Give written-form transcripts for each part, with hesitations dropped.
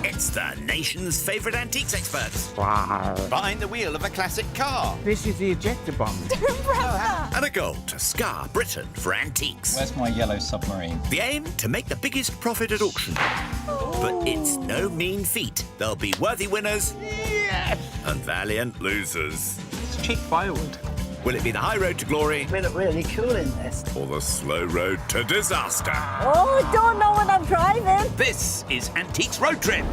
It's the nation's favourite antiques experts. Wow. Behind the wheel of a classic car. This is the ejector button. And a goal to scar Britain for antiques. Where's my yellow submarine? The aim to make the biggest profit at auction. But it's no mean feat. There'll be worthy winners and valiant losers. It's cheap firewood. Will it be the high road to glory We look really cool in this. or the slow road to disaster? Oh, don't know what I'm driving. This is Antiques Road Trip.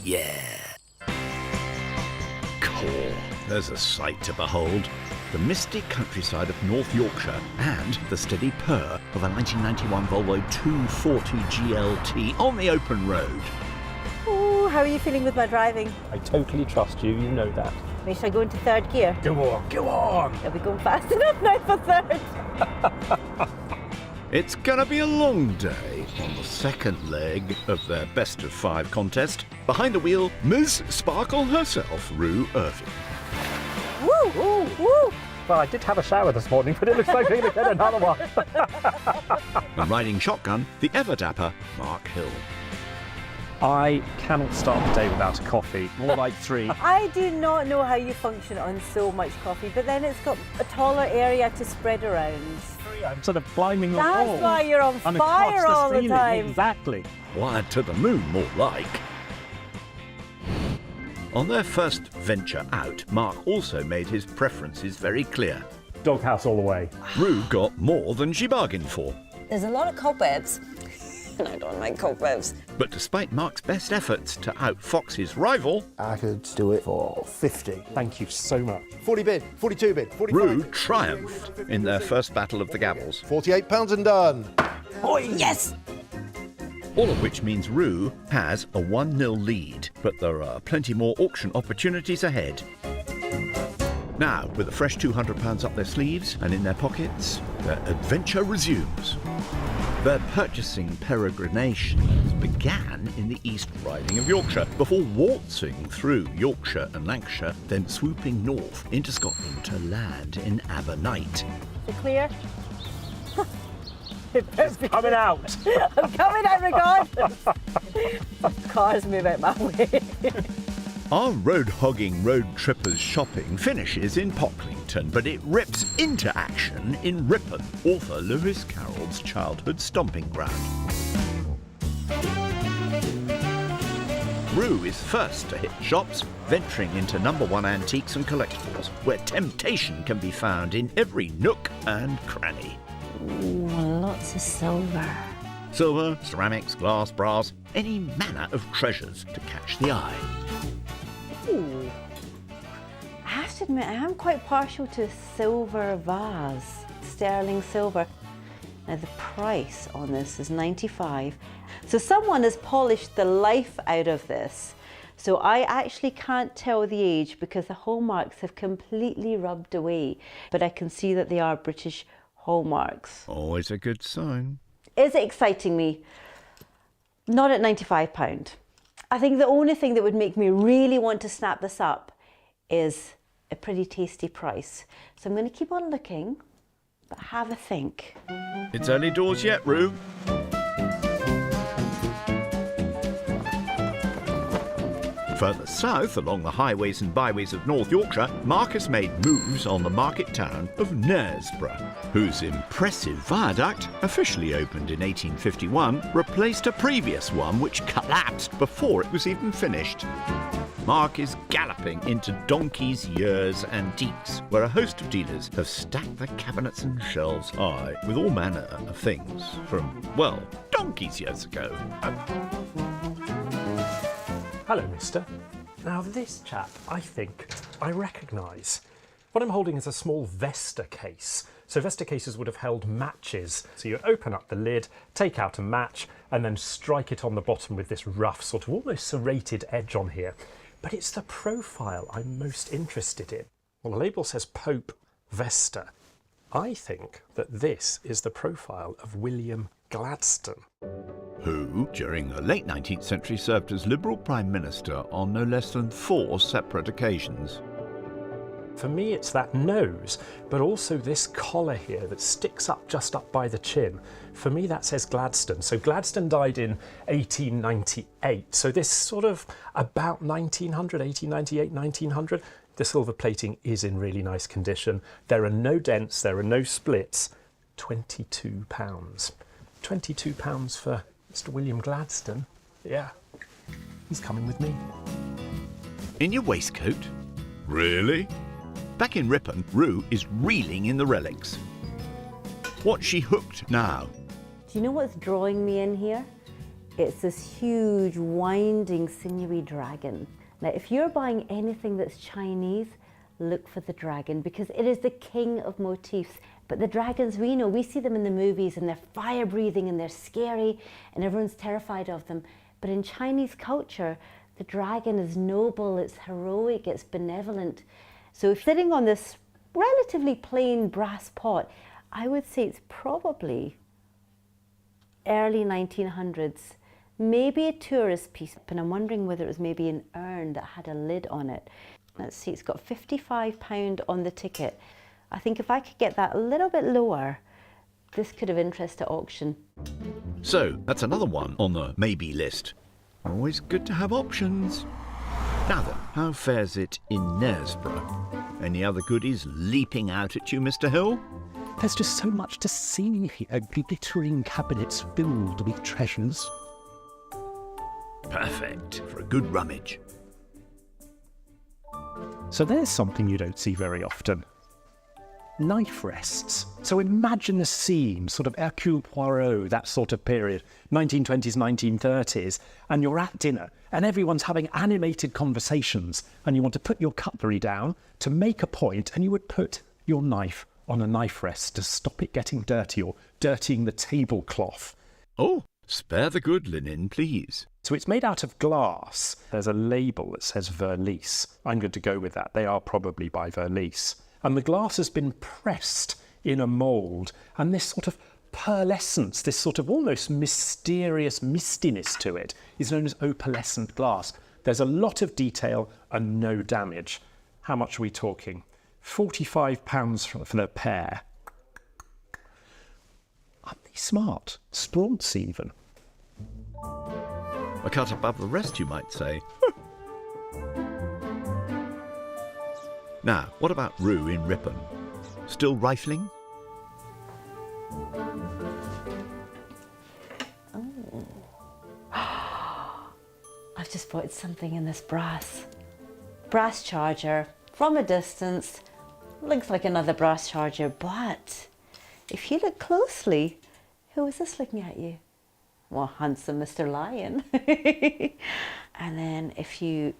Yeah. Core. There's a sight to behold. The misty countryside of North Yorkshire and the steady purr of a 1991 Volvo 240 GLT on the open road. Oh, how are you feeling with my driving? I totally trust you, you know that. Should I go into third gear? Go on, go on! Are we going fast enough now for third? It's gonna be a long day on the second leg of their best of five contest. Behind the wheel, Ms. Sparkle herself, Rue Irving. Woo, woo, woo. Well, I did have a shower this morning, but it looks like we're going to get another one. And riding shotgun, the ever dapper Mark Hill. I cannot start the day without a coffee, more like 3. I do not know how you function on so much coffee, but then it's got a taller area to spread around. I'm sort of climbing the That's wall. why you're on I'm fire across all the ceiling, time. Exactly. Wired to the moon, more like. On their first venture out, Mark also made his preferences very clear. Doghouse all the way. Rue got more than she bargained for. There's a lot of cobwebs, and I don't like cobwebs. But despite Mark's best efforts to outfox his rival, I could do it for 50. Thank you so much. 40 bid, 42 bid, 45 Rue bid. triumphed in their first battle of the gavels. £48 and done. Yes! All of which means Rue has a 1-0 lead, but there are plenty more auction opportunities ahead. Now, with a fresh £200 up their sleeves and in their pockets, their adventure resumes. Their purchasing peregrinations began in the East Riding of Yorkshire, before waltzing through Yorkshire and Lancashire, then swooping north into Scotland to land in Abernight. Is it clear? Coming out! I'm coming out regardless. Cars move out my way. Our road-hogging road trippers shopping finishes in Pocklington, but it rips into action in Ripon, author Lewis Carroll's childhood stomping ground. Rue is first to hit shops, venturing into #1 antiques and collectibles, where temptation can be found in every nook and cranny. Ooh, lots of silver. Silver, ceramics, glass, brass, any manner of treasures to catch the eye. Ooh. I have to admit, I am quite partial to silver vase, sterling silver. Now the price on this is £95. So someone has polished the life out of this. So I actually can't tell the age because the hallmarks have completely rubbed away. But I can see that they are British hallmarks. Always a good sign. Is it exciting me? Not at £95. I think the only thing that would make me really want to snap this up is a pretty tasty price. So I'm going to keep on looking, but have a think. It's early doors yet, Rue. Further south, along the highways and byways of North Yorkshire, Mark has made moves on the market town of Knaresborough, whose impressive viaduct, officially opened in 1851, replaced a previous one which collapsed before it was even finished. Mark is galloping into Donkey's Years Antiques, where a host of dealers have stacked their cabinets and shelves high with all manner of things from, well, donkeys years ago. Hello, mister. Now, this chap, I think I recognise. What I'm holding is a small Vesta case. So Vesta cases would have held matches. So you open up the lid, take out a match, and then strike it on the bottom with this rough, sort of almost serrated edge on here. But it's the profile I'm most interested in. Well, the label says Pope Vesta. I think that this is the profile of William Gladstone, who, during the late 19th century, served as Liberal Prime Minister on no less than 4 separate occasions. For me, it's that nose, but also this collar here that sticks up just up by the chin. For me, that says Gladstone. So Gladstone died in 1898. So this sort of about 1900, 1898, 1900. The silver plating is in really nice condition. There are no dents, there are no splits. £22. £22 for Mr. William Gladstone. Yeah, he's coming with me. In your waistcoat? Really? Back in Ripon, Rue is reeling in the relics. What's she hooked now? Do you know what's drawing me in here? It's this huge, winding, sinewy dragon. Now, if you're buying anything that's Chinese, look for the dragon because it is the king of motifs. But the dragons we know, we see them in the movies and they're fire-breathing and they're scary and everyone's terrified of them. But in Chinese culture, the dragon is noble, it's heroic, it's benevolent. So if sitting on this relatively plain brass pot, I would say it's probably early 1900s, maybe a tourist piece, and I'm wondering whether it was maybe an urn that had a lid on it. Let's see, it's got £55 on the ticket. I think if I could get that a little bit lower, this could have interest at auction. So, that's another one on the maybe list. Always good to have options. Now then, how fares it in Knaresborough? Any other goodies leaping out at you, Mr. Hill? There's just so much to see here, glittering cabinets filled with treasures. Perfect for a good rummage. So there's something you don't see very often. Knife rests. So imagine a scene, sort of Hercule Poirot, that sort of period, 1920s, 1930s, and you're at dinner and everyone's having animated conversations and you want to put your cutlery down to make a point and you would put your knife on a knife rest to stop it getting dirty or dirtying the tablecloth. Oh, spare the good linen, please. So it's made out of glass. There's a label that says Verlice. I'm going to go with that. They are probably by Verlice. And the glass has been pressed in a mould, and this sort of pearlescence, this sort of almost mysterious mistiness to it is known as opalescent glass. There's a lot of detail and no damage. How much are we talking? £45 for the pair. Aren't they smart? Spraunce even. A cut above the rest, you might say. Now, what about Rue in Ripon? Still rifling? I've just spotted something in this brass charger from a distance. Looks like another brass charger, but if you look closely, who is this looking at you? Well, handsome Mr. Lion. And then if you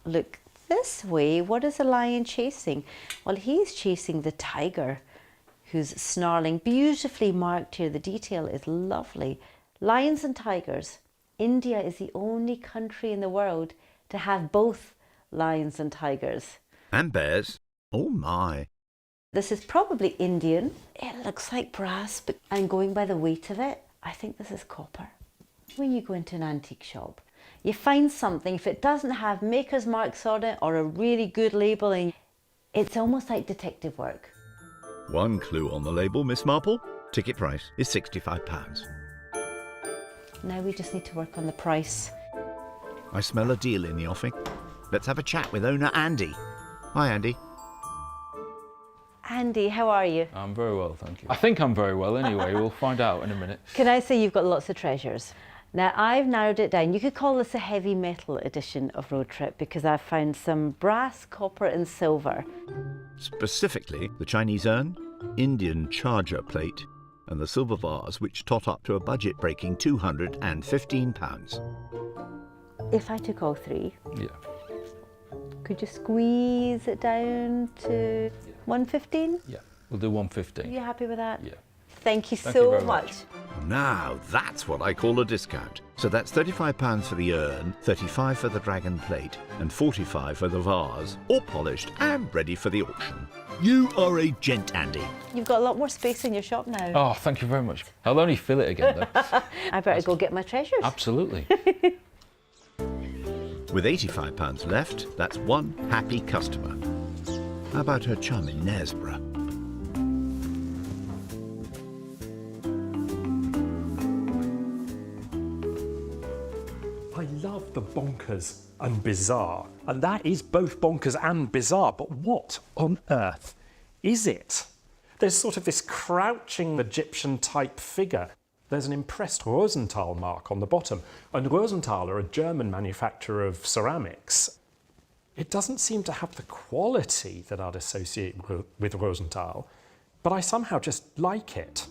look this way, what is a lion chasing? Well, he's chasing the tiger who's snarling. Beautifully marked here. The detail is lovely. Lions and tigers. India is the only country in the world to have both lions and tigers. And bears. Oh my. This is probably Indian. It looks like brass, but I'm going by the weight of it. I think this is copper. When you go into an antique shop, you find something, if it doesn't have maker's marks on it or a really good labelling, it's almost like detective work. One clue on the label, Miss Marple. Ticket price is £65. Now we just need to work on the price. I smell a deal in the offing. Let's have a chat with owner Andy. Hi, Andy. Andy, how are you? I'm very well, thank you. I think I'm very well anyway. We'll find out in a minute. Can I say you've got lots of treasures? Now, I've narrowed it down. You could call this a heavy metal edition of Road Trip because I've found some brass, copper and silver. Specifically, the Chinese urn, Indian charger plate, and the silver vase, which tot up to a budget-breaking £215. If I took all three, Yeah. could you squeeze it down to 115? Yeah. We'll do 115. Are you happy with that? Yeah. Thank you Thank you so very much. much. Now, that's what I call a discount. So that's £35 for the urn, £35 for the dragon plate, and £45 for the vase, all polished and ready for the auction. You are a gent, Andy. You've got a lot more space in your shop now. Oh, thank you very much. I'll only fill it again, though. I better go get my treasures. Absolutely. With £85 left, that's one happy customer. about her chum in Knaresborough. I love the bonkers and bizarre, and that is both bonkers and bizarre, but what on earth is it? There's sort of this crouching Egyptian-type figure. There's an impressed Rosenthal mark on the bottom, and Rosenthal are a German manufacturer of ceramics. It doesn't seem to have the quality that I'd associate with Rosenthal, but I somehow just like it.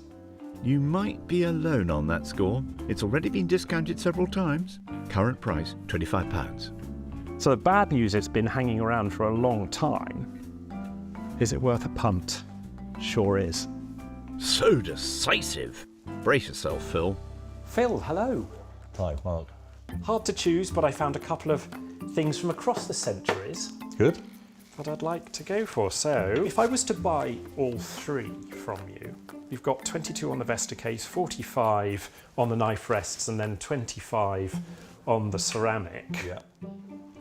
You might be alone on that score. It's already been discounted several times. Current price, £25. So the bad news, it's been hanging around for a long time. Is it worth a punt? Sure is. So decisive. Brace yourself, Phil. Phil, hello. Hi, Mark. Hard to choose, but I found a couple of things from across the centuries Good. that I'd like to go for. So, if I was to buy all three from you, you've got 22 on the Vesta case, 45 on the knife rests, and then 25 on the ceramic. Yeah.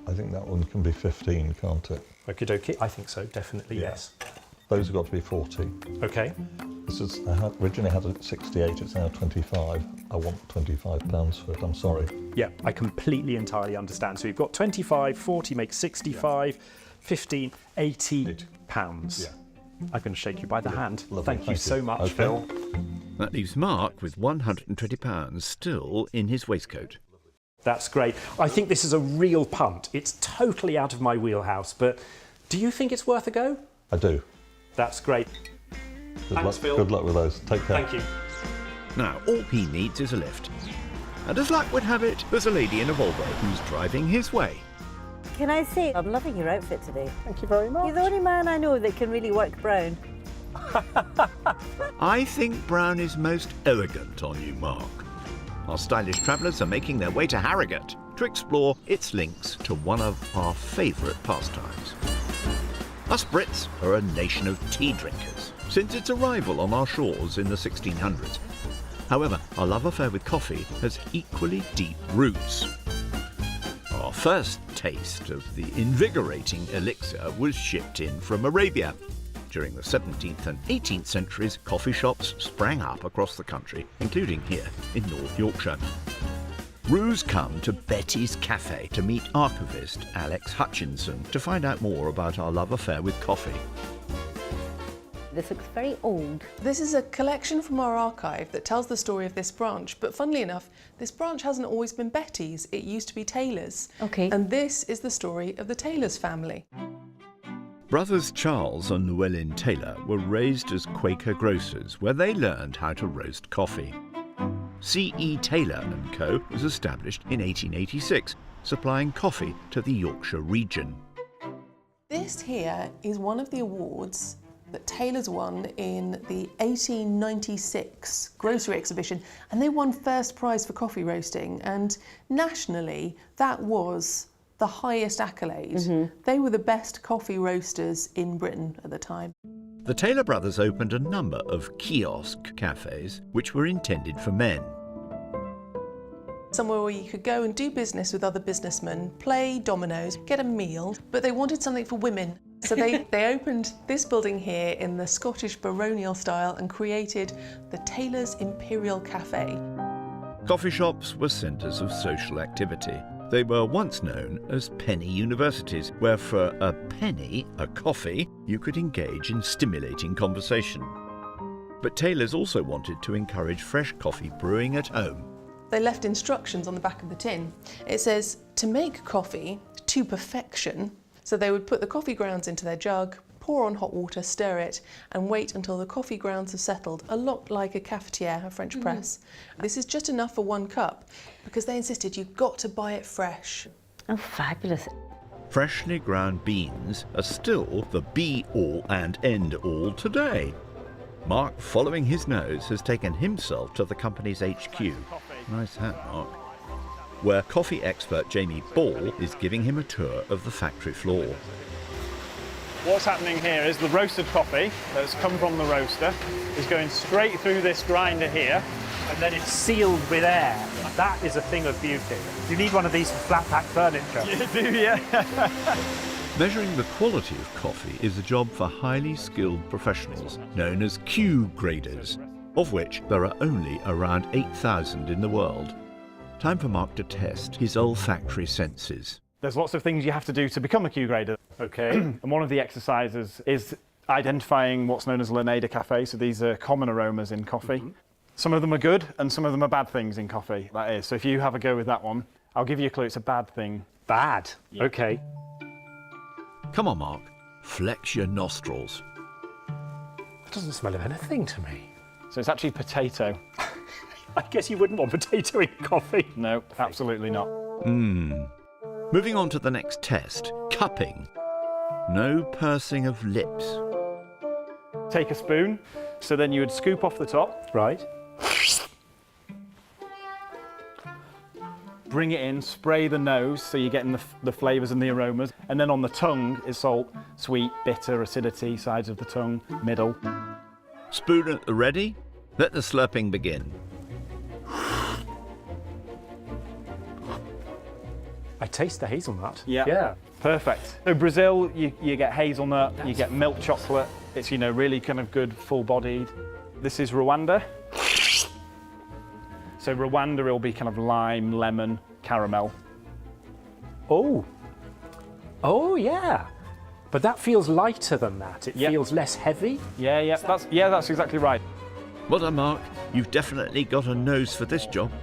I think that one can be 15, can't it? Okie dokie, I think so, definitely, yes. Those have got to be 40. Okay. This is, originally had it at 68, it's now 25. I want £25 for it, I'm sorry. Yeah, I completely, entirely understand. So you've got 25, 40 makes 65, 15, 80 pounds. Yeah. I'm going to shake you by the hand. Lovely, Thank you so much, Okay. Phil. That leaves Mark with £120 still in his waistcoat. That's great. I think this is a real punt. It's totally out of my wheelhouse, but do you think it's worth a go? I do. That's great. Thanks, Phil. Good luck with those. Take care. Thank you. Now, all he needs is a lift. And as luck would have it, there's a lady in a Volvo who's driving his way. Can I say, I'm loving your outfit today. Thank you very much. You're the only man I know that can really work brown. I think brown is most elegant on you, Mark. Our stylish travellers are making their way to Harrogate to explore its links to one of our favourite pastimes. Us Brits are a nation of tea drinkers since its arrival on our shores in the 1600s. However, our love affair with coffee has equally deep roots. Our first taste of the invigorating elixir was shipped in from Arabia. During the 17th and 18th centuries, coffee shops sprang up across the country, including here in North Yorkshire. Roos come to Betty's Cafe to meet archivist Alex Hutchinson to find out more about our love affair with coffee. This looks very old. This is a collection from our archive that tells the story of this branch, but funnily enough, this branch hasn't always been Betty's, it used to be Taylor's. Okay. And this is the story of the Taylor's family. Brothers Charles and Llewellyn Taylor were raised as Quaker grocers, where they learned how to roast coffee. C.E. Taylor & Co. was established in 1886, supplying coffee to the Yorkshire region. This here is one of the awards that Taylor's won in the 1896 grocery exhibition, and they won first prize for coffee roasting, and nationally that was the highest accolade. They were the best coffee roasters in Britain at the time. The Taylor brothers opened a number of kiosk cafes which were intended for men. Somewhere where you could go and do business with other businessmen, play dominoes, get a meal, but they wanted something for women. So they opened this building here in the Scottish baronial style and created the Taylor's Imperial Cafe. Coffee shops were centres of social activity. They were once known as penny universities, where for a penny, a coffee, you could engage in stimulating conversation. But Taylor's also wanted to encourage fresh coffee brewing at home. They left instructions on the back of the tin. It says to make coffee to perfection. So they would put the coffee grounds into their jug, pour on hot water, stir it, and wait until the coffee grounds have settled, a lot like a cafetiere, a French press. This is just enough for 1 cup, because they insisted you've got to buy it fresh. Oh, fabulous. Freshly ground beans are still the be-all and end-all today. Mark, following his nose, has taken himself to the company's HQ. Nice hat, Mark. Where coffee expert Jamie Ball is giving him a tour of the factory floor. What's happening here is the roasted coffee that's come from the roaster is going straight through this grinder here. And then it's sealed with air. That is a thing of beauty. You need one of these for flat pack furniture. You do, yeah. Measuring the quality of coffee is a job for highly skilled professionals known as Q graders, of which there are only around 8,000 in the world. Time for Mark to test his olfactory senses. There's lots of things you have to do to become a Q grader. Okay. And one of the exercises is identifying what's known as Linnaea Cafe. So these are common aromas in coffee. Some of them are good and some of them are bad things in coffee, that is. So if you have a go with that one, I'll give you a clue, it's a bad thing. Bad? Yeah. Okay. Come on, Mark, flex your nostrils. It doesn't smell of anything to me. So it's actually potato. I guess you wouldn't want potato in coffee. No, absolutely not. Moving on to the next test, cupping. No pursing of lips. Take a spoon, so then you would scoop off the top. Right. Bring it in, spray the nose, so you're getting the flavours and the aromas. And then on the tongue is salt, sweet, bitter, acidity, sides of the tongue, middle. Spoon at the ready. Let the slurping begin. I taste the hazelnut. Yeah. Perfect. So Brazil, you get hazelnut, you get milk chocolate. It's, really kind of good, full-bodied. This is Rwanda. So Rwanda will be kind of lime, lemon, caramel. Oh, yeah. But that feels lighter than that. It feels less heavy. Yeah, that's exactly right. Well done, Mark. You've definitely got a nose for this job.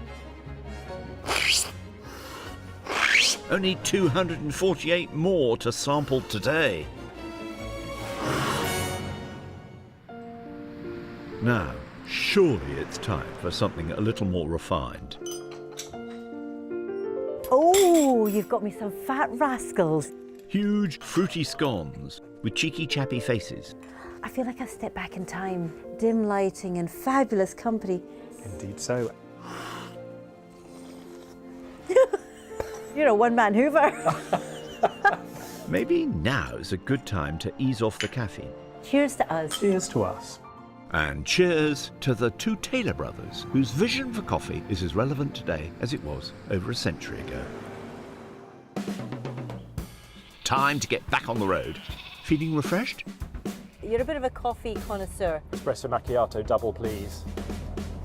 Only 248 more to sample today. Now, surely it's time for something a little more refined. Oh, you've got me some fat rascals. Huge, fruity scones with cheeky, chappy faces. I feel like I've stepped back in time. Dim lighting and fabulous company. Indeed so. You're a one-man Hoover. Maybe now's a good time to ease off the caffeine. Cheers to us. Cheers to us. And cheers to the two Taylor brothers, whose vision for coffee is as relevant today as it was over a century ago. Time to get back on the road. Feeling refreshed? You're a bit of a coffee connoisseur. Espresso macchiato double, please.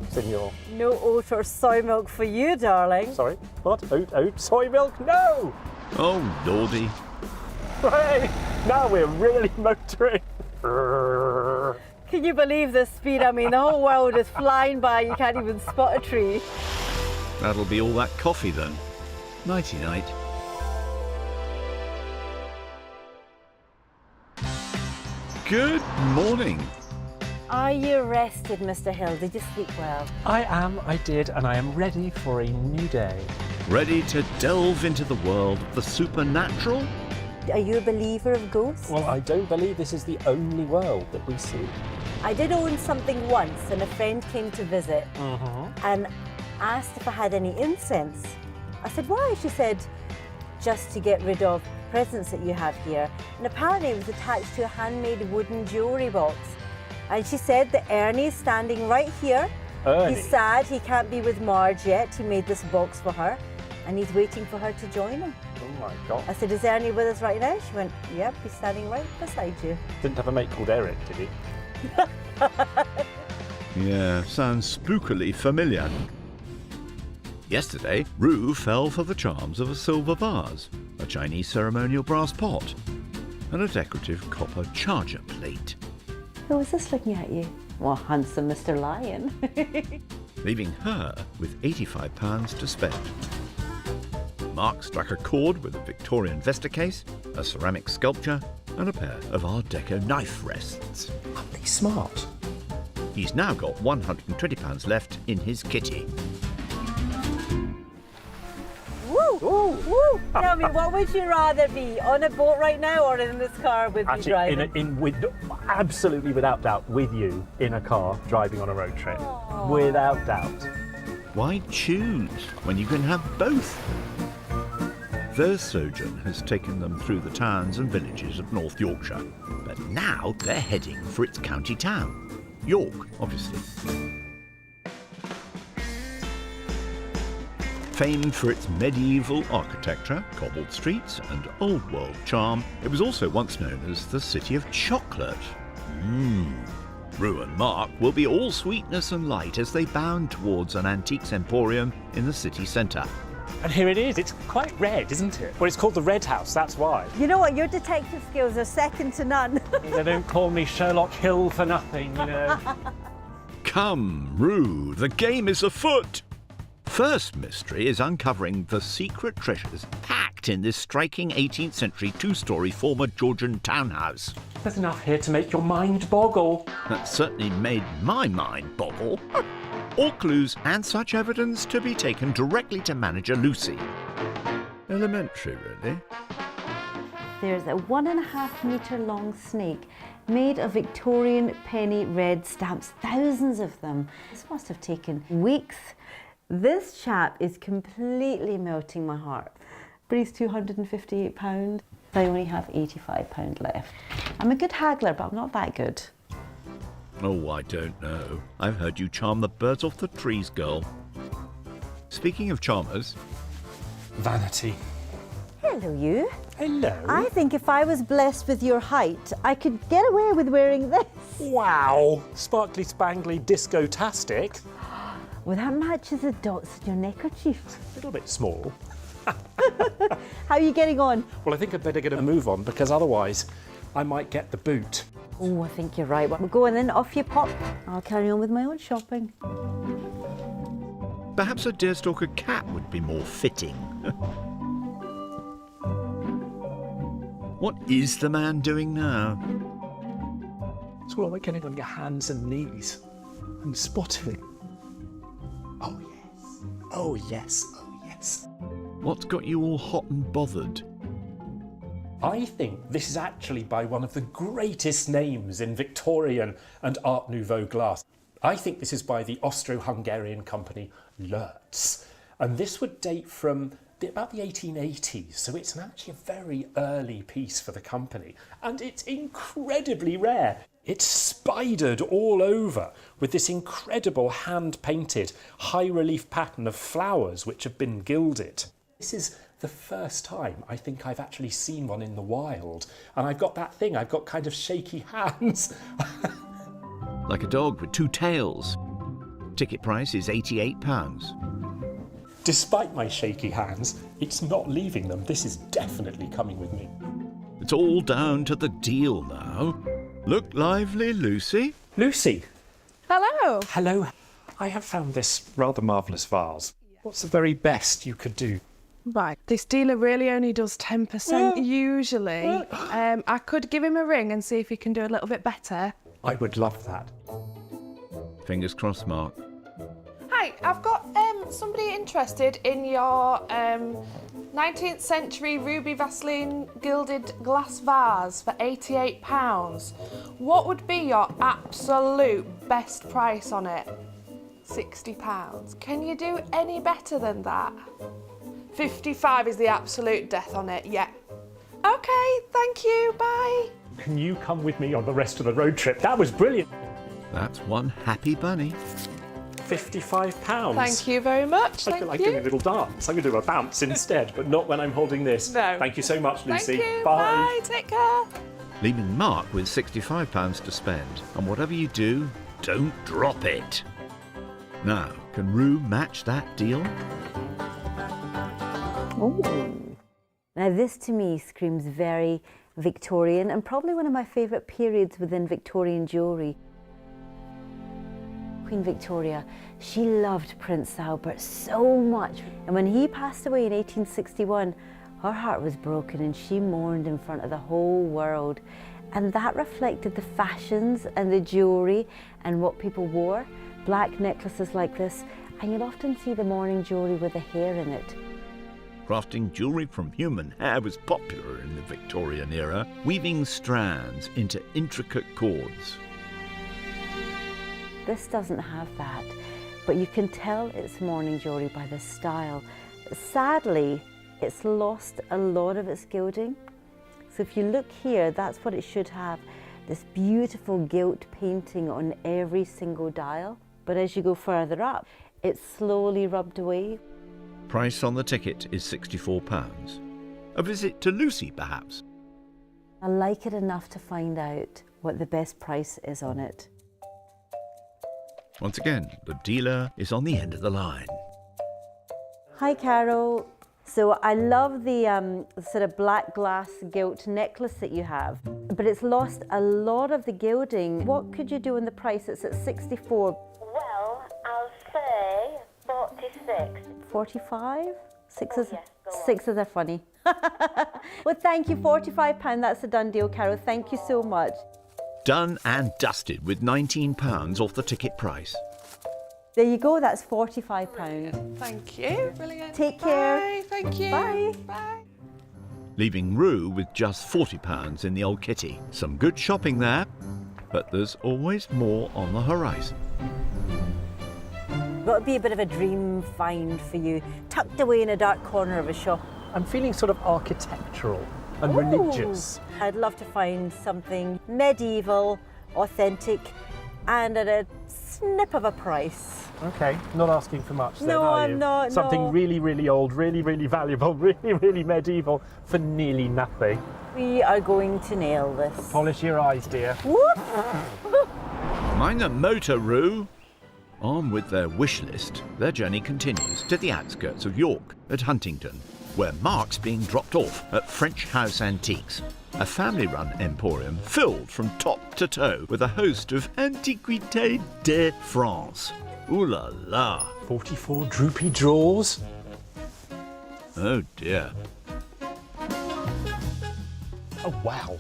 Senor. No oat or soy milk for you, darling. Sorry, what? Oat, soy milk? No! Oh, lordy. Hey, now we're really motoring. Can you believe this speed? I mean, the whole world is flying by. You can't even spot a tree. That'll be all that coffee then. Nighty-night. Good morning. Are you rested, Mr. Hill? Did you sleep well? I did, and I am ready for a new day. Ready to delve into the world of the supernatural? Are you a believer of ghosts? Well, I don't believe this is the only world that we see. I did own something once, and a friend came to visit and asked if I had any incense. I said, why? She said, just to get rid of presents that you have here. And apparently it was attached to a handmade wooden jewellery box. And she said that Ernie is standing right here. Ernie? He's sad he can't be with Marge yet. He made this box for her, and he's waiting for her to join him. Oh my God. I said, is Ernie with us right now? She went, yep, he's standing right beside you. Didn't have a mate called Eric, did he? Yeah, sounds spookily familiar. Yesterday, Rue fell for the charms of a silver vase, a Chinese ceremonial brass pot, and a decorative copper charger plate. Who was this looking at you? Well, handsome Mr. Lion. Leaving her with £85 to spend. Mark struck a chord with a Victorian Vesta case, a ceramic sculpture, and a pair of Art Deco knife rests. Aren't they smart? He's now got £120 left in his kitty. Woo! Woo! Woo! Tell me, what would you rather be, on a boat right now or in this car with me driving? Absolutely without doubt, with you in a car driving on a road trip. Aww. Without doubt. Why choose when you can have both? Their sojourn has taken them through the towns and villages of North Yorkshire, but now they're heading for its county town. York, obviously. Famed for its medieval architecture, cobbled streets and old-world charm, it was also once known as the City of Chocolate. Rue and Mark will be all sweetness and light as they bound towards an antiques emporium in the city centre. And here it is. It's quite red, isn't it? Well, it's called the Red House, that's why. You know what? Your detective skills are second to none. They don't call me Sherlock Hill for nothing, you know. Come, Rue, the game is afoot! First mystery is uncovering the secret treasures packed in this striking 18th century two-storey former Georgian townhouse. There's enough here to make your mind boggle. That certainly made my mind boggle. All clues and such evidence to be taken directly to manager Lucy. Elementary, really. There's a 1.5 metre long snake made of Victorian penny red stamps, thousands of them. This must have taken weeks. This chap is completely melting my heart. But he's £258. I only have £85 left. I'm a good haggler, but I'm not that good. Oh, I don't know. I've heard you charm the birds off the trees, girl. Speaking of charmers... Vanity. Hello, you. Hello. I think if I was blessed with your height, I could get away with wearing this. Wow. Sparkly, spangly, disco-tastic. Well, that matches the dots in your neckerchief. A little bit small. How are you getting on? Well, I think I'd better get a move on, because otherwise I might get the boot. Oh, I think you're right. Well, go on then, off you pop. I'll carry on with my own shopping. Perhaps a deerstalker cat would be more fitting. What is the man doing now? It's all like getting on your hands and knees and spotting. Oh, yes. Oh, yes. Oh, yes. What's got you all hot and bothered? I think this is actually by one of the greatest names in Victorian and Art Nouveau glass. I think this is by the Austro-Hungarian company Lertz. And this would date from about the 1880s, so it's actually a very early piece for the company. And it's incredibly rare. It's spidered all over with this incredible hand-painted high-relief pattern of flowers which have been gilded. This is the first time I think I've actually seen one in the wild. And I've got that thing, I've got kind of shaky hands. Like a dog with two tails. Ticket price is £88. Despite my shaky hands, it's not leaving them. This is definitely coming with me. It's all down to the deal now. Look lively, Lucy. Lucy. Hello. Hello. I have found this rather marvellous vase. What's the very best you could do? Right, this dealer really only does 10% usually. I could give him a ring and see if he can do a little bit better. I would love that. Fingers crossed, Mark. Hi, I've got somebody interested in your 19th century ruby Vaseline gilded glass vase for £88. What would be your absolute best price on it? £60. Can you do any better than that? 55 is the absolute death on it, yeah. Okay, thank you, bye. Can you come with me on the rest of the road trip? That was brilliant. That's one happy bunny. £55. Thank you very much. I feel like doing a little dance. I'm going to do a bounce instead, but not when I'm holding this. No. Thank you so much, Lucy. Thank you. Bye. Bye. Take care. Leaving Mark with £65 to spend. And whatever you do, don't drop it. Now, can Rue match that deal? Ooh. Now this to me screams very Victorian and probably one of my favourite periods within Victorian jewellery. Queen Victoria, she loved Prince Albert so much, and when he passed away in 1861, her heart was broken and she mourned in front of the whole world, and that reflected the fashions and the jewellery and what people wore. Black necklaces like this, and you'll often see the mourning jewellery with a hair in it. Crafting jewellery from human hair was popular in the Victorian era, weaving strands into intricate cords. This doesn't have that, but you can tell it's mourning jewellery by the style. Sadly, it's lost a lot of its gilding. So if you look here, that's what it should have, this beautiful gilt painting on every single dial. But as you go further up, it's slowly rubbed away. Price on the ticket is £64. A visit to Lucy, perhaps? I like it enough to find out what the best price is on it. Once again, the dealer is on the end of the line. Hi, Carol. So I love the sort of black glass gilt necklace that you have, but it's lost a lot of the gilding. What could you do on the price? It's at 64. Well, I'll say 46. 45? Yes, Sixes are funny. Well, thank you, £45. That's a done deal, Carol. Thank you so much. Done and dusted with £19 off the ticket price. There you go, that's £45. Thank you. Brilliant. Take care. Bye. Thank you. Bye. Bye. Leaving Rue with just £40 in the old kitty. Some good shopping there, but there's always more on the horizon. Got to be a bit of a dream find for you, tucked away in a dark corner of a shop. I'm feeling sort of architectural and religious. I'd love to find something medieval, authentic, and at a snip of a price. Okay, not asking for much then, No, are I'm you? not, Something no. really, really old, really, really valuable, really, really medieval for nearly nothing. We are going to nail this. Polish your eyes, dear. Whoop! Mind the motor, Rue. On with their wish list, their journey continues to the outskirts of York at Huntington, where Mark's being dropped off at French House Antiques, a family-run emporium filled from top to toe with a host of antiquités de France. Ooh la la. 44 droopy drawers. Oh dear. Oh, wow.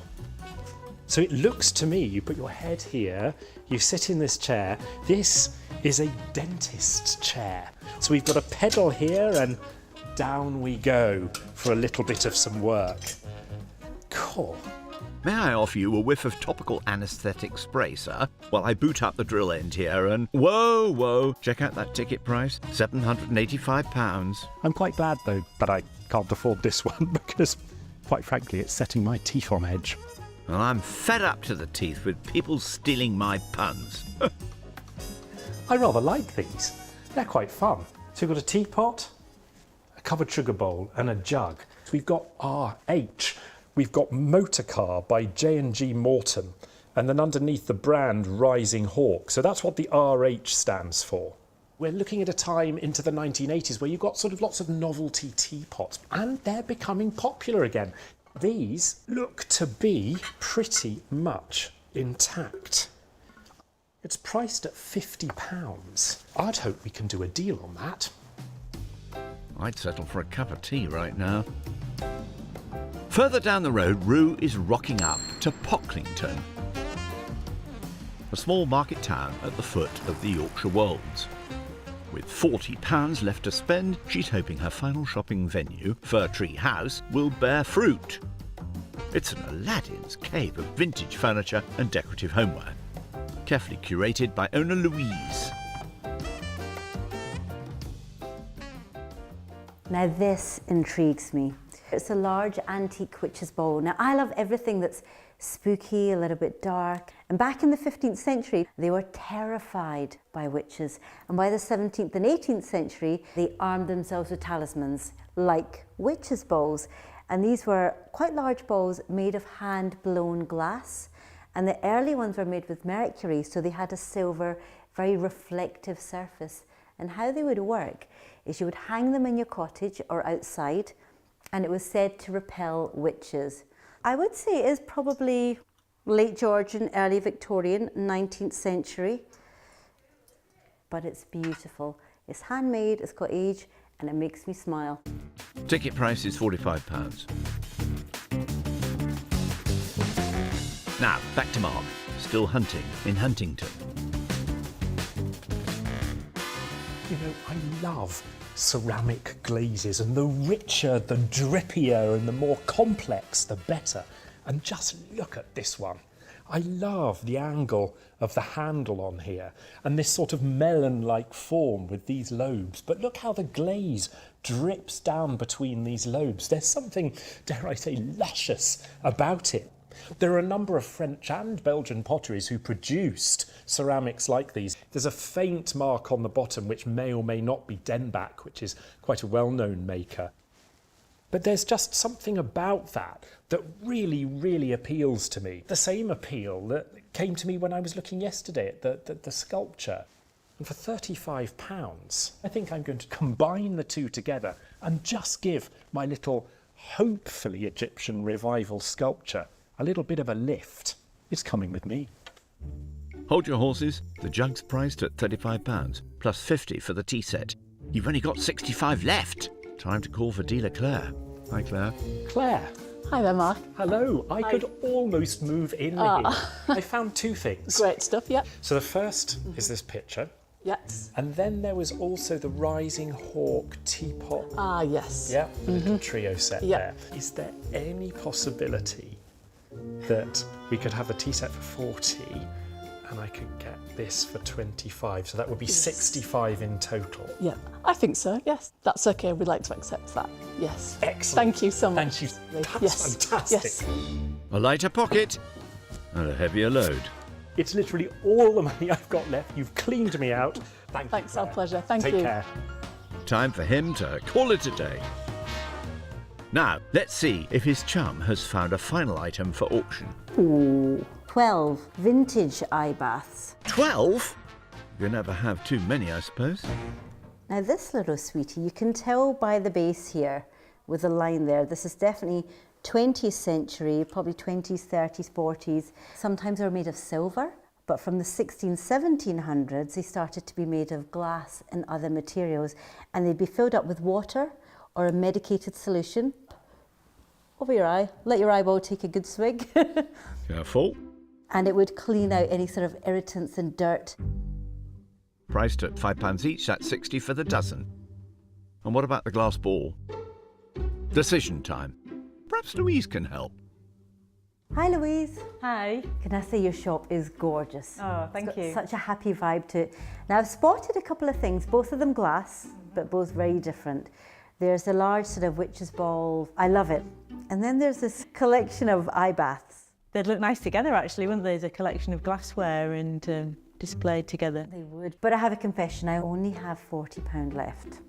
So it looks to me, you put your head here, you sit in this chair. This is a dentist's chair. So we've got a pedal here and down we go for a little bit of some work. Cool. May I offer you a whiff of topical anaesthetic spray, sir, while I boot up the drill end here and... Whoa, check out that ticket price, £785. I'm quite glad, though, that I can't afford this one because, quite frankly, it's setting my teeth on edge. Well, I'm fed up to the teeth with people stealing my puns. I rather like these. They're quite fun. So we've got a teapot, a covered sugar bowl and a jug. So we've got RH. We've got Motorcar by J&G Morton. And then underneath the brand Rising Hawk. So that's what the RH stands for. We're looking at a time into the 1980s where you've got sort of lots of novelty teapots. And they're becoming popular again. These look to be pretty much intact. It's priced at £50. I'd hope we can do a deal on that. I'd settle for a cup of tea right now. Further down the road, Rue is rocking up to Pocklington, a small market town at the foot of the Yorkshire Wolds. With £40 left to spend, she's hoping her final shopping venue, Fir Tree House, will bear fruit. It's an Aladdin's cave of vintage furniture and decorative homeware, carefully curated by owner Louise. Now this intrigues me. It's a large antique witch's bowl. Now I love everything that's spooky, a little bit dark. And back in the 15th century, they were terrified by witches. And by the 17th and 18th century, they armed themselves with talismans, like witches' bowls. And these were quite large bowls made of hand-blown glass. And the early ones were made with mercury, so they had a silver, very reflective surface. And how they would work is you would hang them in your cottage or outside, and it was said to repel witches. I would say it is probably late Georgian, early Victorian, 19th century, but it's beautiful. It's handmade, it's got age, and it makes me smile. Ticket price is £45. Now, back to Mark, still hunting in Huntington. You know, I love ceramic glazes, and the richer, the drippier, and the more complex, the better. And just look at this one. I love the angle of the handle on here, and this sort of melon-like form with these lobes. But look how the glaze drips down between these lobes. There's something, dare I say, luscious about it. There are a number of French and Belgian potteries who produced ceramics like these. There's a faint mark on the bottom which may or may not be Denbach, which is quite a well-known maker. But there's just something about that that really, really appeals to me. The same appeal that came to me when I was looking yesterday at the sculpture. And for £35, I think I'm going to combine the two together and just give my little, hopefully Egyptian revival sculpture a little bit of a lift. It's coming with me. Hold your horses. The jug's priced at £35, plus 50 for the tea set. You've only got 65 left. Time to call for dealer Claire. Hi, Claire. Claire. Hi there, Mark. Hello. I could almost move in here. I found two things. Great stuff, yeah. So the first is this picture. Yes. And then there was also the Rising Hawk teapot. Ah, yes. Yeah, the little trio set there. Is there any possibility that we could have the tea set for 40 and I could get this for 25? So that would be 65 in total. Yeah, I think so, yes. That's okay, we'd like to accept that. Yes. Excellent. Thank you so much. Thank you. That's yes. fantastic. Yes. A lighter pocket and a heavier load. It's literally all the money I've got left. You've cleaned me out. Thanks, our pleasure. Thank you. Take care. Time for him to call it a day. Now, let's see if his chum has found a final item for auction. Ooh, 12 vintage eye baths. 12? You'll never have too many, I suppose. Now this little sweetie, you can tell by the base here with the line there, this is definitely 20th century, probably 20s, 30s, 40s. Sometimes they were made of silver, but from the 1700s, they started to be made of glass and other materials, and they'd be filled up with water or a medicated solution. Over your eye, let your eyeball take a good swig. Careful. And it would clean out any sort of irritants and dirt. Priced at £5 each, that's 60 for the dozen. And what about the glass ball? Decision time. Perhaps Louise can help. Hi, Louise. Hi. Can I say your shop is gorgeous? Oh, thank It's got you. Such a happy vibe to it. Now, I've spotted a couple of things, both of them glass, but both very different. There's a large sort of witch's ball. I love it. And then there's this collection of eye baths. They'd look nice together, actually, wouldn't they? There's a collection of glassware and displayed together. They would. But I have a confession, I only have £40 left.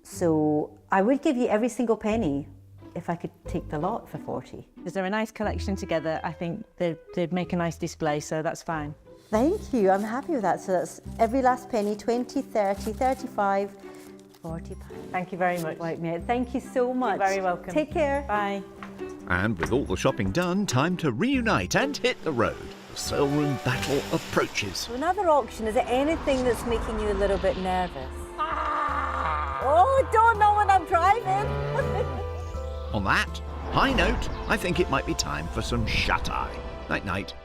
So I would give you every single penny if I could take the lot for 40. Is there a nice collection together? I think they'd make a nice display, so that's fine. Thank you, I'm happy with that. So that's every last penny, 20, 30, 35, £40. Thank you very much. Right, mate. Thank you so much. You're very welcome. Take care. Bye. And with all the shopping done, time to reunite and hit the road. The sale room battle approaches. So another auction, is there anything that's making you a little bit nervous? Oh, don't know when I'm driving. On that high note, I think it might be time for some shut-eye. Night-night.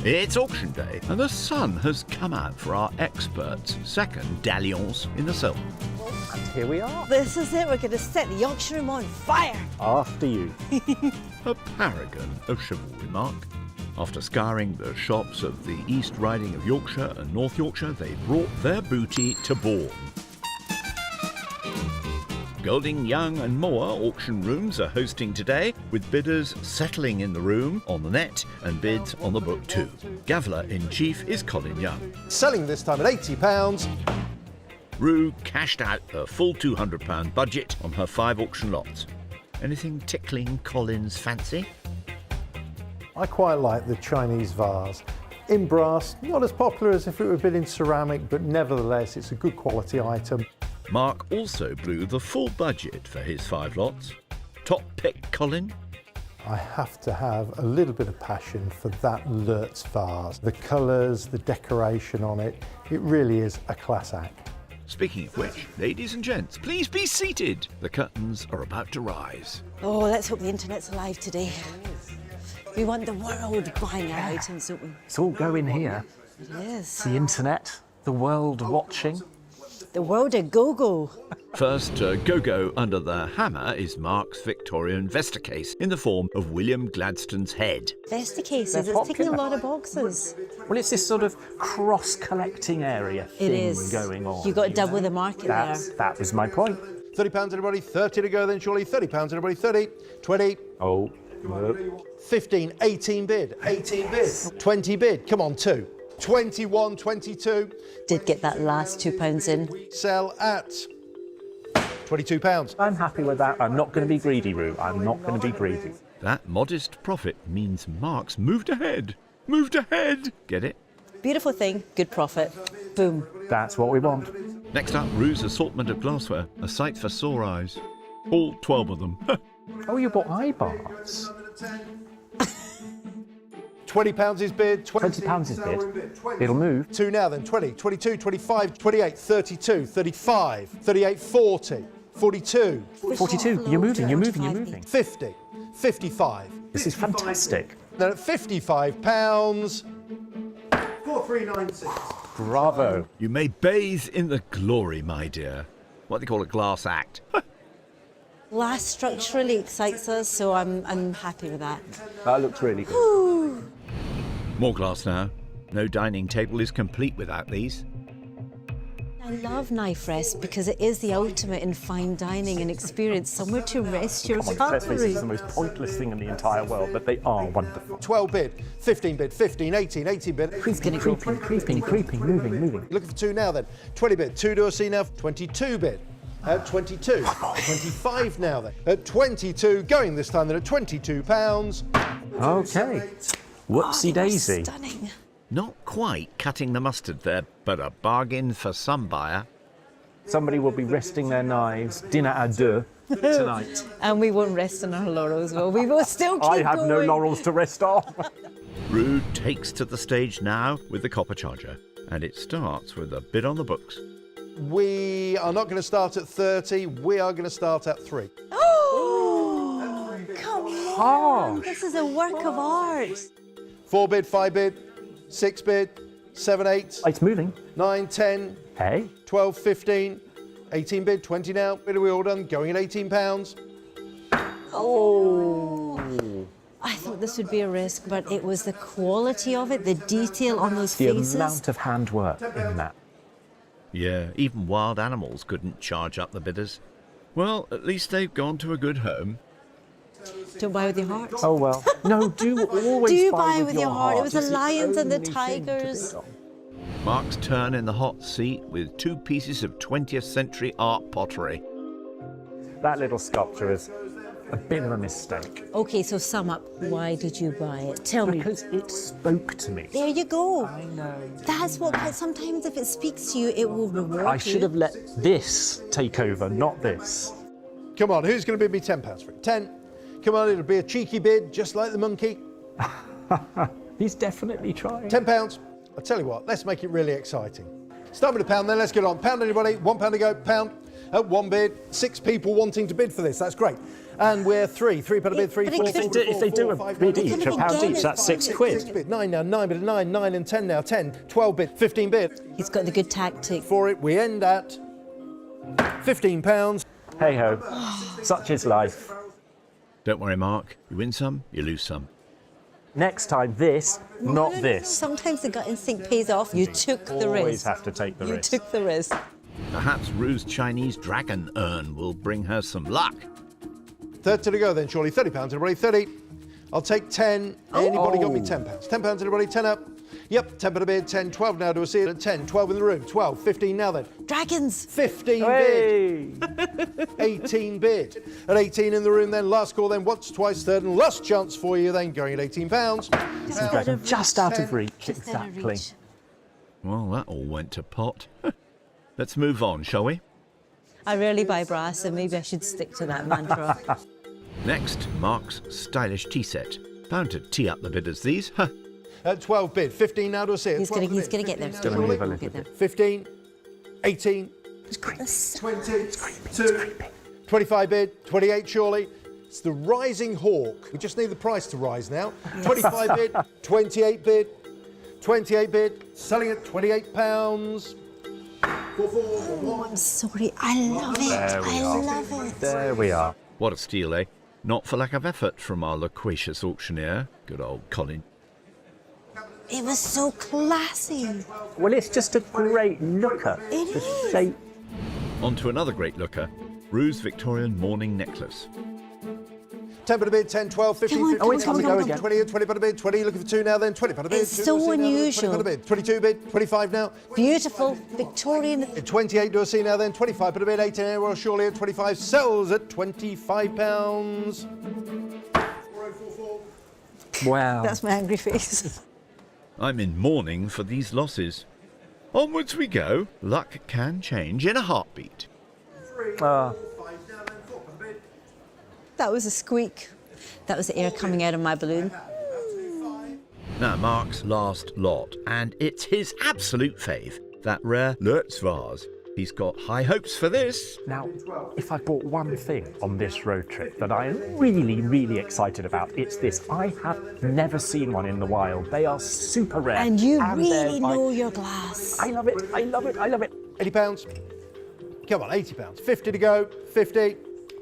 It's auction day, and the sun has come out for our expert's second dalliance in the sale. And here we are. This is it. We're going to set the auction room on fire. After you. A paragon of chivalry, Mark. After scouring the shops of the East Riding of Yorkshire and North Yorkshire, they brought their booty to Bourne. Golding, Young and Moore auction rooms are hosting today, with bidders settling in the room, on the net, and bids on the book too. Gaveller-in-chief is Colin Young. Selling this time at £80. Rue cashed out her full £200 budget on her 5 auction lots. Anything tickling Colin's fancy? I quite like the Chinese vase. In brass, not as popular as if it were been in ceramic, but nevertheless it's a good quality item. Mark also blew the full budget for his 5 lots. Top pick, Colin? I have to have a little bit of passion for that Lurtz vase. The colours, the decoration on it, it really is a class act. Speaking of which, ladies and gents, please be seated. The curtains are about to rise. Oh, let's hope the internet's alive today. We want the world buying our items, don't we? It's all going here. It is. The internet, the world watching. The world of go-go. First to go-go under the hammer is Mark's Victorian Vesta case in the form of William Gladstone's head. Vesta cases, They're it's ticking a popular. lot of boxes. Well, it's this sort of cross-collecting area It thing is. going on. You've got to double the market there. That is my point. £30, anybody? 30 to go then, surely. £30, anybody? 30, 20. Oh, no. 15, 18 bid, 18 bid. 20 bid, come on, 2. 21, 22. Did get that last £2 in. Sell at £22. I'm happy with that. I'm not going to be greedy, Roo. I'm not going to be greedy. That modest profit means Mark's moved ahead. Moved ahead. Get it? Beautiful thing, good profit. Boom. That's what we want. Next up, Rue's assortment of glassware, a sight for sore eyes. All 12 of them. Oh, you bought eye bars. £20 is bid. £20 is bid. It'll move. 2 now then, 20, 22, 25, 28, 32, 35, 38, 40, 42. 42. You're moving, you're moving, you're moving. 50, 55. This is fantastic. Then at £55, 4396. Bravo. You may bathe in the glory, my dear. What they call a glass act. Last structurally excites us, so I'm happy with that. That looks really good. Ooh. More glass now. No dining table is complete without these. I love knife rest because it is the ultimate in fine dining and experience, somewhere to rest your Come on, let's face it, cutlery. it's the most pointless thing in the entire world, but they are wonderful. 12 bid, 15 bid, 15, 18, 18 bid. Who's going to Creeping, moving. Looking for 2 now then. 20 bid, 2 do a C now, 22 bid. At 22, 25 now then. At 22, going this time then at £22. Okay. Whoopsie daisy. Stunning. Not quite cutting the mustard there, but a bargain for some buyer. Somebody will be resting their knives, dinner à deux, tonight. And we won't rest on our laurels, will we? We'll still keep I have going. no laurels to rest on. Rue takes to the stage now with the copper charger, and it starts with a bid on the books. We are not going to start at 30, we are going to start at 3. Oh, come on. This is a work of art. 4 bid, 5 bid, 6 bid, 7, 8. It's moving. 9, 10. Hey. 12, 15. 18 bid, 20 now. Bid are we all done? Going at £18. Oh. I thought this would be a risk, but it was the quality of it, the detail on those The faces. amount of handwork in that. Yeah, even wild animals couldn't charge up the bidders. Well, at least they've gone to a good home. Don't buy with your heart. Oh, well. No, do always Do buy with your heart. It was the It's the lions and the only thing to tigers. bid on. Mark's turn in the hot seat with 2 pieces of 20th century art pottery. That little sculpture is a bit of a mistake. Okay, so sum up. Why did you buy it? Tell me. Because it spoke to me. There you go. I know. That's what, sometimes if it speaks to you, it will reward you. I should have let this take over, not this. Come on, who's going to bid me £10 for it? 10. Come on, it'll be a cheeky bid, just like the monkey. He's definitely trying. £10. I'll tell you what, let's make it really exciting. Start with £1 then, let's get on. Pound anybody, £1 to go, pound. At 1 bid, 6 people wanting to bid for this, that's great. And we're 3 £3 a bid, 3, 4, If they do a bid each, a pound each, that's £6. 6 bid, 9 now, 9 bid, 9, 9 and 10 now, 10, 12 bid, 15 bid. He's got the good tactic. For it, we end at £15. Hey ho, such is life. Don't worry, Mark. You win some, you lose some. Next time, this, not this. Sometimes the gut instinct pays off. You took the risk. Always have to take the You risk. took the risk. Perhaps Rue's Chinese dragon urn will bring her some luck. 30 to go then, surely. £30, anybody? 30. I'll take 10. Anybody got me £10? £10, anybody? 10 up. Yep, 10 bid a bid, 10, 12 now. Do I see it at 10? 12 in the room. 12, 15 now then. Dragons. 15 Hey! bid. 18 bid. At 18 in the room then. Last call then. Once, twice, third and last chance for you then. Going at £18. Just out of reach, Just out of exactly. reach. Well, that all went to pot. Let's move on, shall we? I rarely buy brass, so maybe I should stick to that mantra. Next, Mark's stylish tea set. Bound to tee up the bidders, these. At 12 bid. 15 now. Do I see it? He's 12 gonna bid. get there. 15 Gonna now, move a surely. little Get there. bit. 15, 18, 20, 2, 25 bid, 28 surely. It's the rising hawk. We just need the price to rise now. 25 bid, 28 bid, 28 bid, selling at £28. Oh, I'm sorry. I love it. There we I are. love it. There we are. What a steal, eh? Not for lack of effort from our loquacious auctioneer. Good old Colin. It was so classy. Well, it's just a great looker. It The is. shape. On to another great looker. Rue's Victorian mourning necklace. 10 pound a bid, 10, 12, 15, Come on, 15, come on, come on, 20, 20 pound a bid, 20, looking for 2 now then, 20 pound a bid. It's so 20 unusual. pound a bid, 22 bid, 25 now. Beautiful Victorian. 28 do I see now then, 25 pound a bid, 18 here, well surely at 25, sells at 25 pounds. Wow. That's my angry face. I'm in mourning for these losses. Onwards we go. Luck can change in a heartbeat. That was a squeak. That was the air coming out of my balloon. Now Mark's last lot, and it's his absolute fave, that rare Lurtz vase. He's got high hopes for this. Now, if I bought one thing on this road trip that I am really, really excited about, it's this. I have never seen one in the wild. They are super rare. And you they're really like- know your glass. I love it, I love it, I love it. £80. Come on, £80. 50 to go, 50,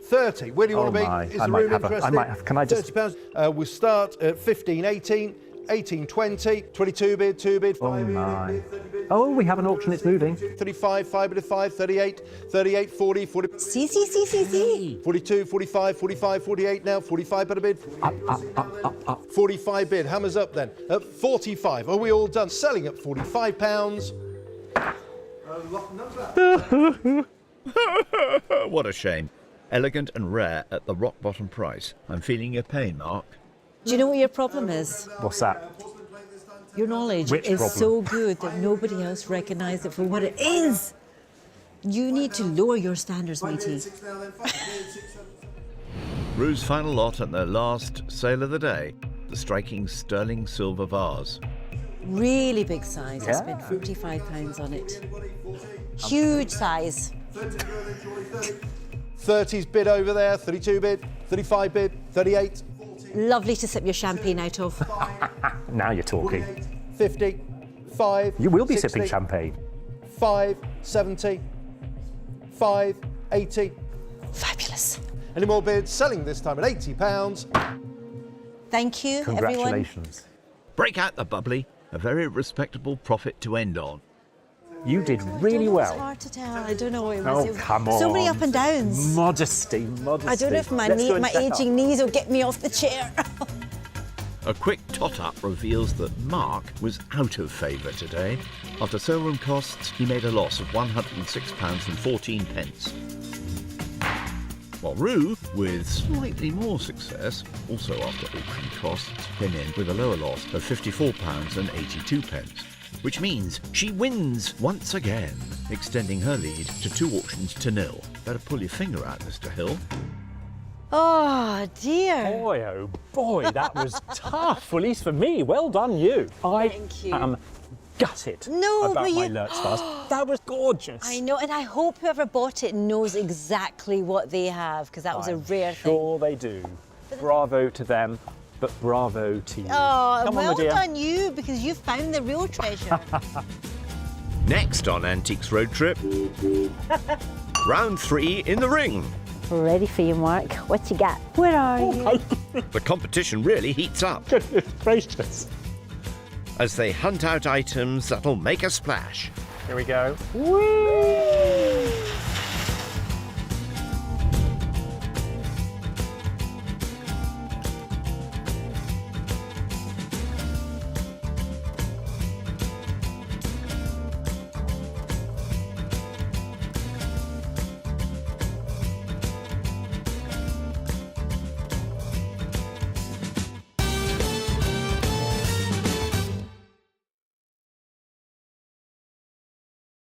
30. Where do you want to be? my, Is I the might room have interested? I might have, can I just... £30. We'll start at 15, 18, 18, 20, 22 bid, 2 bid, 5 Oh bid, my. 8 bid, 30 bid. Oh, we have an auction, it's moving. 35, 5 bid of 5, 38, 38, 40, 40. See. 42, 45, 45, 48 now, 45 bid a bid. Up. 45 bid, hammers up then. At 45, are we all done? Selling at £45. What a shame. Elegant and rare at the rock bottom price. I'm feeling your pain, Mark. Do you know what your problem is? What's that? Your knowledge Which is problem? so good that nobody else recognises it for what it is. You need to lower your standards, matey. Rue's final lot at their last sale of the day, the striking sterling silver vase. Really big size. I spent £45 on it. Huge size. 30's bid over there, 32 bid, 35 bid, 38. Lovely to sip your champagne out of. Now you're talking. 50, 5. You will be 60, sipping champagne. 5, 70, 5, 80. Fabulous. Any more bids? Selling this time at £80. Thank you, everyone. Congratulations. Break out the bubbly, a very respectable profit to end on. You did really It's well. hard to tell. I don't know. It Oh, was, come on. So many up and downs. Modesty. I don't know if my, Let's go and my set up. aging knees will get me off the chair. A quick tot-up reveals that Mark was out of favour today. After sale room costs, he made a loss of £106.14. While Rue, with slightly more success, also after auction costs, came in with a lower loss of £54.82, which means she wins once again, extending her lead to 2 auctions to 0. Better pull your finger out, Mr. Hill. Oh, dear. Boy, oh boy, that was tough. Well, at least for me. Well done, you. Thank you. am gutted No, about but my you- Lurtz vase. That was gorgeous. I know, and I hope whoever bought it knows exactly what they have, because that was a rare thing. Sure they do. Bravo to them, but bravo to you. Oh, Come on, well my dear. done you, because you found the real treasure. Next on Antiques Road Trip, round 3 in the ring. We're ready for you, Mark. What you got? Where are you? The competition really heats up Goodness gracious. as they hunt out items that'll make a splash. Here we go. Whee!